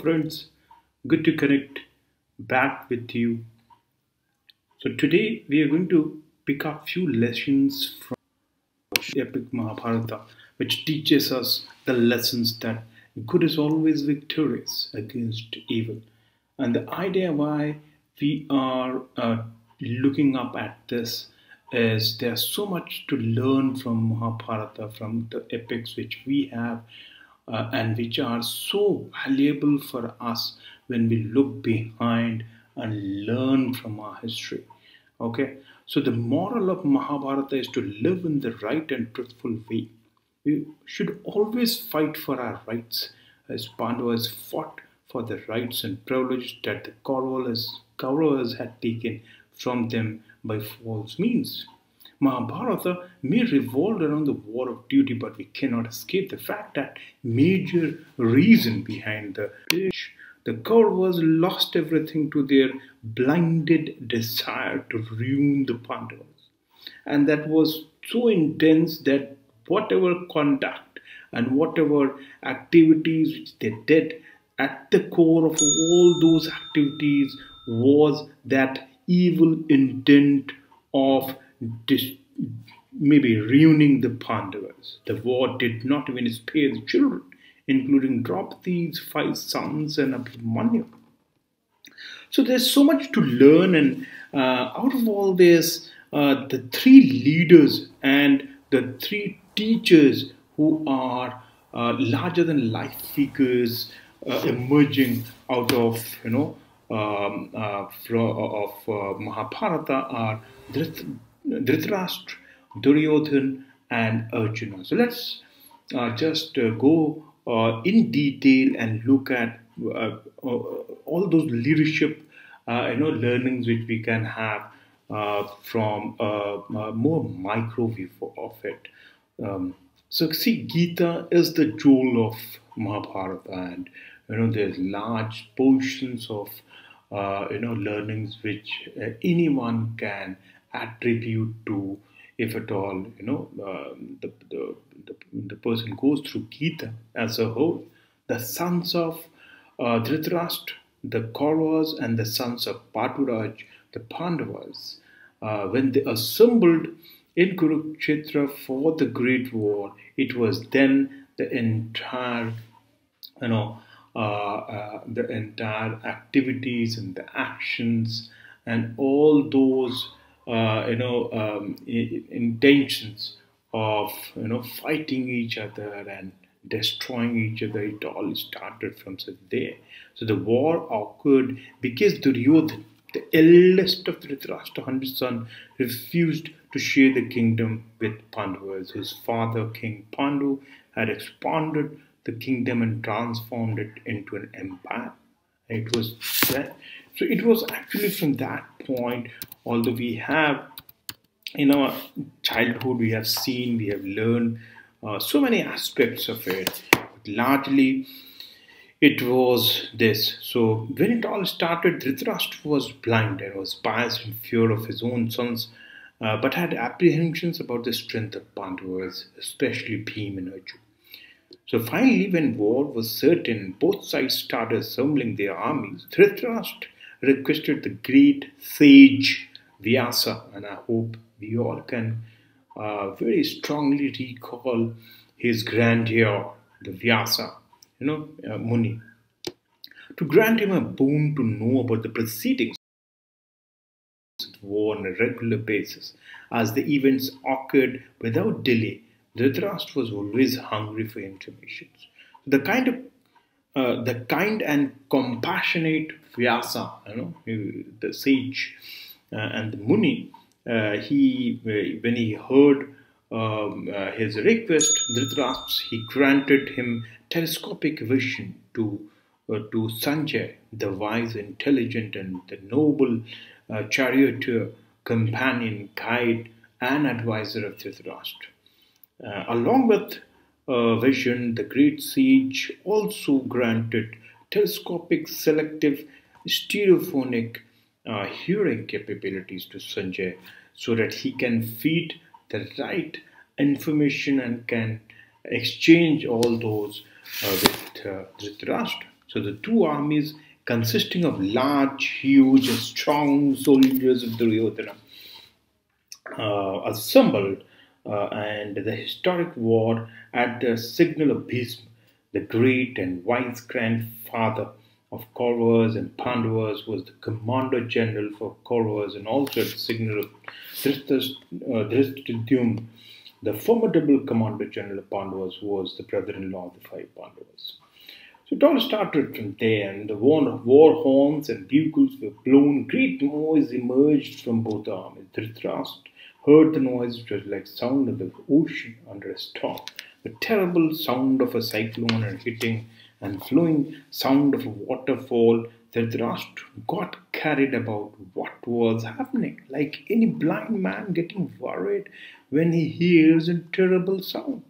friends, good to connect back with you. So today we are going to pick up few lessons from epic Mahabharata, which teaches us the lessons that good is always victorious against evil. And the idea why we are looking up at this is there's so much to learn from Mahabharata, from the epics which we have, and which are so valuable for us when we look behind and learn from our history. Okay, so the moral of Mahabharata is to live in the right and truthful way. We should always fight for our rights, as Pandavas fought for the rights and privileges that the Kauravas had taken from them by false means. Mahabharata may revolve around the war of duty, but we cannot escape the fact that major reason behind the Kauravas lost everything to their blinded desire to ruin the Pandavas. And that was so intense that whatever conduct and whatever activities which they did, at the core of all those activities was that evil intent of maybe ruining the Pandavas. The war did not even spare the children, including Draupadi's 5 sons and Abhimanyu. So there's so much to learn, and out of all this, the three leaders and the three teachers who are larger than life figures emerging out of Mahabharata are Dhritarashtra, Duryodhan, and Arjuna. So let's just go in detail and look at all those leadership learnings which we can have from a more micro view of it. So see, Gita is the jewel of Mahabharata, and there's large portions of learnings which anyone can attribute to, if at all the person goes through Gita as a whole. The sons of Dhritarashtra, the Kauravas, and the sons of Paturaj, the Pandavas, when they assembled in Kurukshetra for the Great War, it was then the entire activities and the actions and all those intentions of fighting each other and destroying each other. It all started from there. So the war occurred because Duryodhan, the eldest of the Dhritarashtra 100 son, refused to share the kingdom with Pandavas. His father, King Pandu, had expanded the kingdom and transformed it into an empire. It was that. So it was actually from that point, although we have in our childhood, we have seen, we have learned so many aspects of it. But largely, it was this. So when it all started, Dhritarashtra was blind and was biased in fear of his own sons, but had apprehensions about the strength of Pandavas, especially Bhim and Arjuna. So finally, when war was certain, both sides started assembling their armies. Dhritarashtra requested the great sage Vyasa, and I hope we all can very strongly recall his grandeur, the Vyasa, Muni, to grant him a boon to know about the proceedings of the war on a regular basis. As the events occurred without delay, Dhritarashtra was always hungry for information. The kind and compassionate Vyasa, the sage and the Muni, when he heard his request, Dhritarashtra, he granted him telescopic vision to Sanjay, the wise, intelligent, and the noble charioteer, companion, guide, and advisor of Dhritarashtra. Along with vision, the great sage also granted telescopic, selective, stereophonic hearing capabilities to Sanjay so that he can feed the right information and can exchange all those with Dhritarashtra. So the two armies consisting of large, huge, and strong soldiers of Duryodhana assembled and the historic war at the signal of Bhisma, the great and wise grandfather of Kauravas and Pandavas, was the commander general for Kauravas, and also at the signal of Dhristadyumna, the formidable commander general of Pandavas, who was the brother-in-law of the five Pandavas. So it all started from there, and the war horns and bugles were blown. Great noise emerged from both armies. Dhritarashtra heard the noise, which was like sound of the ocean under a storm, the terrible sound of a cyclone and hitting and flowing sound of a waterfall. Dhritarashtra got carried about what was happening, like any blind man getting worried when he hears a terrible sound.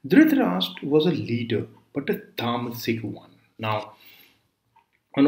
Dhritarashtra was a leader, but a tamasic one. Now,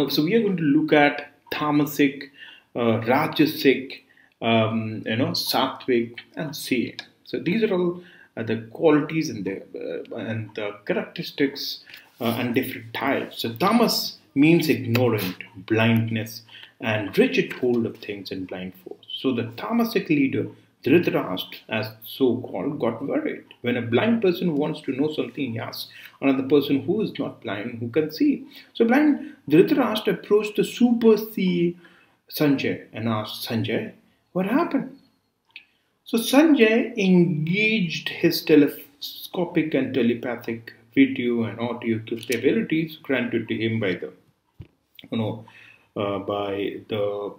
so we are going to look at tamasic, rajasic, sattvic, and sattvic. So these are all the qualities and the characteristics and different types. So tamas means ignorant, blindness, and rigid hold of things and blind force. So the tamasic leader, Dhritarashtra, as so called, got worried. When a blind person wants to know something, he asks another person who is not blind, who can see. So blind Dhritarashtra approached the super sea Sanjay and asked Sanjay, what happened? So Sanjay engaged his telescopic and telepathic video and audio capabilities granted to him by the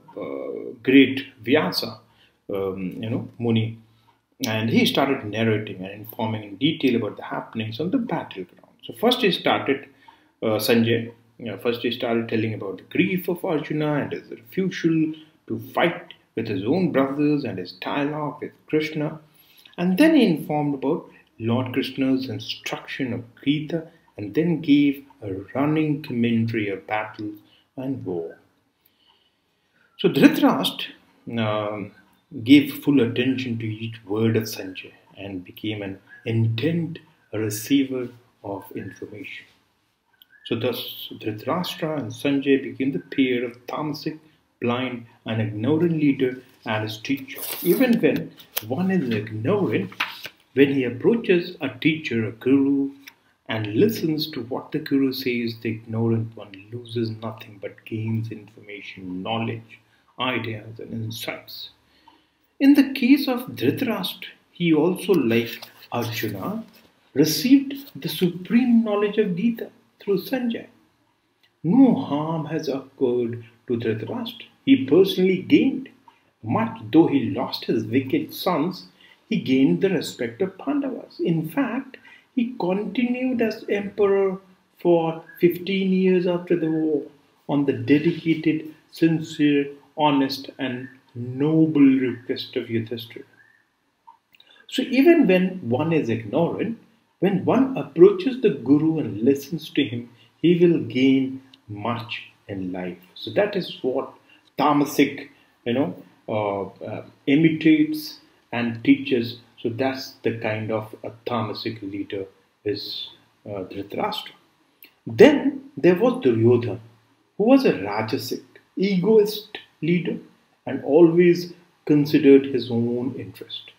great Vyasa, Muni, and he started narrating and informing in detail about the happenings on the battleground. So first he started Sanjay. First he started telling about the grief of Arjuna and his refusal to fight with his own brothers and his dialogue with Krishna. And then he informed about Lord Krishna's instruction of Gita, and then gave a running commentary of battles and war. So Dhritarashtra gave full attention to each word of Sanjay and became an intent receiver of information. So thus Dhritarashtra and Sanjay became the pair of tamasic, blind, and ignorant leader and his teacher. Even when one is ignorant, when he approaches a teacher, a guru, and listens to what the guru says, the ignorant one loses nothing but gains information, knowledge, ideas, and insights. In the case of Dhritarashtra, he also, like Arjuna, received the supreme knowledge of Gita through Sanjay. No harm has occurred to Dhritarashtra. He personally gained. Much though he lost his wicked sons, he gained the respect of Pandavas. In fact, he continued as emperor for 15 years after the war on the dedicated, sincere, honest, and noble request of Yudhishthira. So even when one is ignorant, when one approaches the Guru and listens to him, he will gain much in life. So that is what tamasic, imitates and teaches. So that's the kind of a tamasic leader is Dhritarashtra. Then there was Duryodhana, who was a rajasic, egoist leader and always considered his own interest.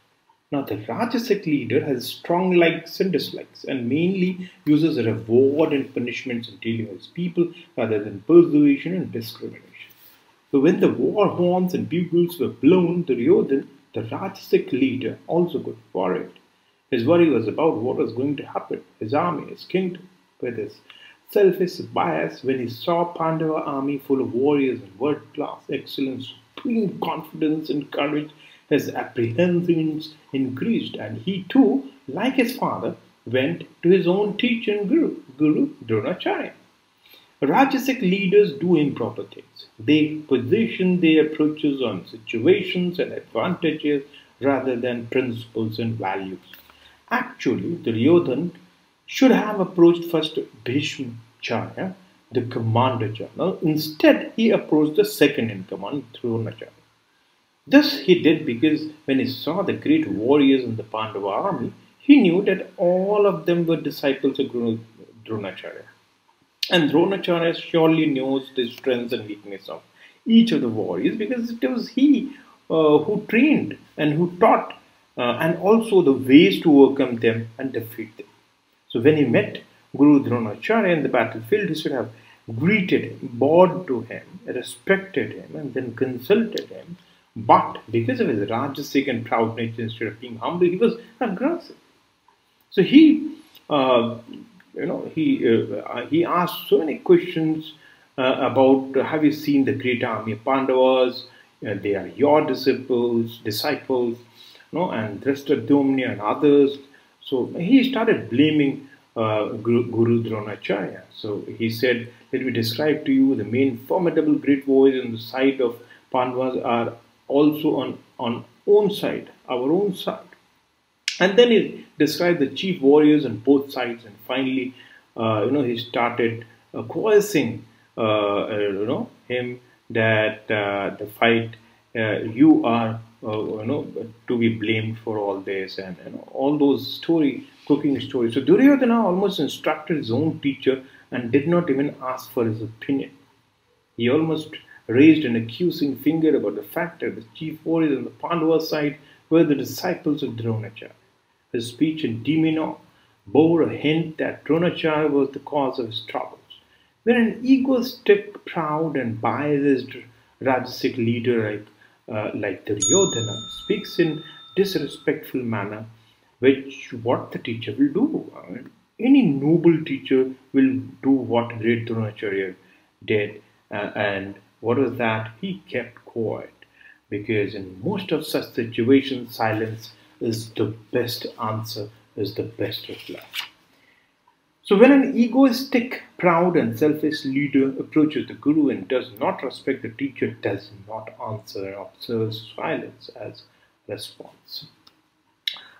Now the rajasic leader has strong likes and dislikes and mainly uses reward and punishments in dealing with people rather than persuasion and discrimination. So when the war horns and bugles were blown, Duryodhana, the rajasic leader, also got worried. His worry was about what was going to happen, his army, his kingdom. With his selfish bias, when he saw Pandava army full of warriors and world-class excellence, supreme confidence and courage, his apprehensions increased, and he too, like his father, went to his own teacher and Guru Dronacharya. Rajasic leaders do improper things. They position their approaches on situations and advantages rather than principles and values. Actually, Duryodhana should have approached first Bhishmacharya, the commander general. Instead, he approached the second in command, Dronacharya. This he did because when he saw the great warriors in the Pandava army, he knew that all of them were disciples of Guru Dronacharya. And Dronacharya surely knows the strengths and weakness of each of the warriors because it was he who trained and who taught and also the ways to overcome them and defeat them. So when he met Guru Dronacharya in the battlefield, he should have greeted him, bowed to him, respected him, and then consulted him. But because of his rajasic and proud nature, instead of being humble, he was aggressive. So uh, he asked so many questions about have you seen the great army of Pandavas? They are your disciples, and Drishtadyumna and others. So he started blaming Guru Dronacharya. So he said, "Let me describe to you the main formidable great warriors on the side of Pandavas are also on our own side." And then he described the chief warriors on both sides, and finally, he started coercing, him that the fight you are, to be blamed for all this, and all those cooking stories. So Duryodhana almost instructed his own teacher and did not even ask for his opinion. He almost raised an accusing finger about the fact that the chief warriors on the Pandava side were the disciples of Dronacharya. His speech and demeanor bore a hint that Dronacharya was the cause of his troubles. When an egoistic, proud, and biased Rajasic leader like Duryodhana speaks in disrespectful manner, which what the teacher will do. I mean, any noble teacher will do what great Dronacharya did, and what was that? He kept quiet, because in most of such situations, silence is the best answer, is the best reply. So when an egoistic, proud, and selfish leader approaches the guru and does not respect the teacher, does not answer and observes silence as response.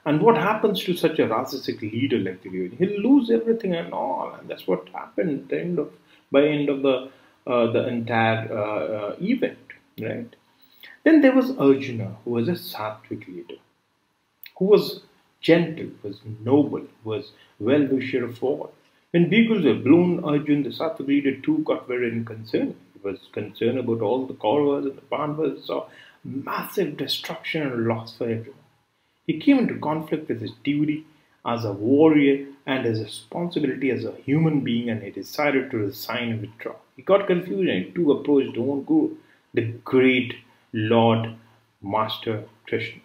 And what happens to such a Rajasic leader like Duryodhana? He'll lose everything and all, and that's what happened at the end of the entire event, right? Then there was Arjuna, who was a Sattvic leader, who was gentle, was noble, was well-wisher of all. When beagles were blown, Arjuna, the Sattvic leader, too got very concerned. He was concerned about all the Kauravas and the Pandavas, saw massive destruction and loss for everyone. He came into conflict with his duty as a warrior and his responsibility as a human being, and he decided to resign and withdraw. He got confused and he too approached his own guru, the great Lord Master Krishna.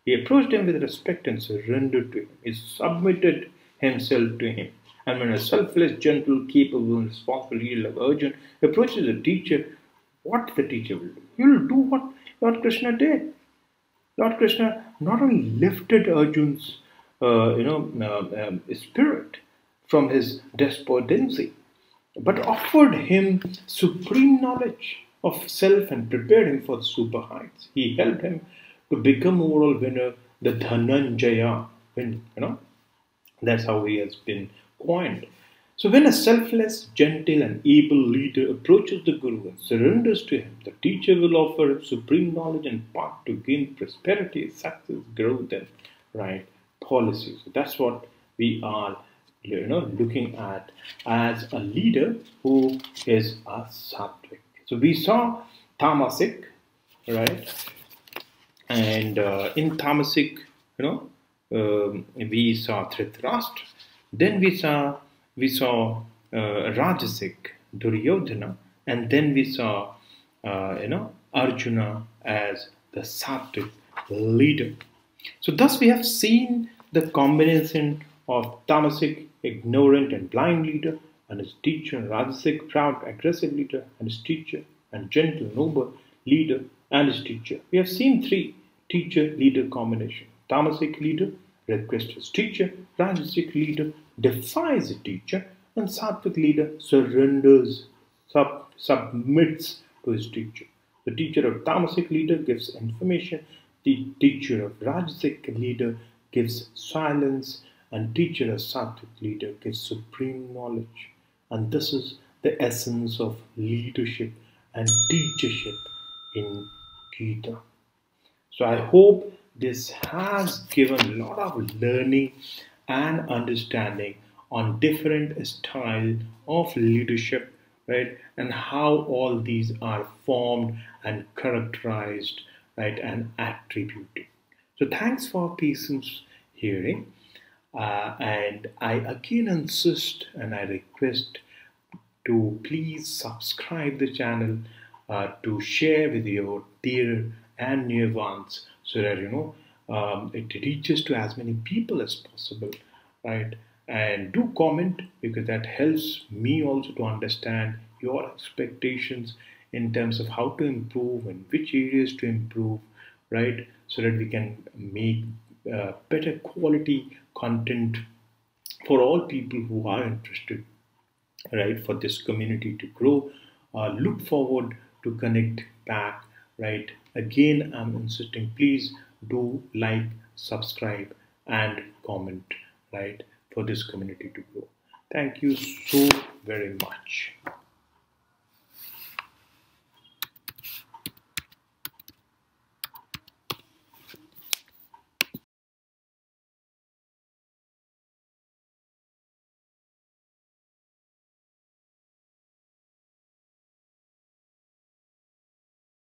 He approached him with respect and surrendered to him. He submitted himself to him. And when a selfless, gentle, capable, and responsible leader like Arjuna approaches a teacher, what the teacher will do? He will do what Lord Krishna did. Lord Krishna not only lifted Arjuna's spirit from his despondency, but offered him supreme knowledge of self and prepared him for the super heights. He helped him to become overall winner, the Dhananjaya win. That's how he has been coined. So when a selfless, gentle, and able leader approaches the Guru and surrenders to him, the teacher will offer him supreme knowledge and path to gain prosperity, success, growth, and right policy. So that's what we are, looking at as a leader who is a Sattvic. So we saw Tamasic, right? And in Tamasic, we saw Dhritarashtra. Then we saw Rajasic, Duryodhana, and then we saw Arjuna as the Sattvic leader. So thus we have seen the combination of Tamasic, ignorant and blind leader, and his teacher, Rajasic, proud, aggressive leader, and his teacher, and gentle, noble leader, and his teacher. We have seen three teacher-leader combination. Tamasic leader requests his teacher, Rajasic leader defies the teacher, and Sattvic leader surrenders, submits to his teacher. The teacher of Tamasic leader gives information, the teacher of Rajasic leader gives silence, and teacher of Sattvic leader gives supreme knowledge. And this is the essence of leadership and teachership in Gita. So I hope this has given a lot of learning and understanding on different style of leadership, right, and how all these are formed and characterized, right, and attributed. So thanks for patience hearing, and I again insist and I request to please subscribe the channel, to share with your dear and near ones, so that it reaches to as many people as possible, right? And do comment, because that helps me also to understand your expectations in terms of how to improve and which areas to improve, right? So that we can make better quality content for all people who are interested, right, for this community to grow. Look forward to connect back, right? Again, I'm insisting, please do like, subscribe, and comment, right, for this community to grow. Thank you so very much.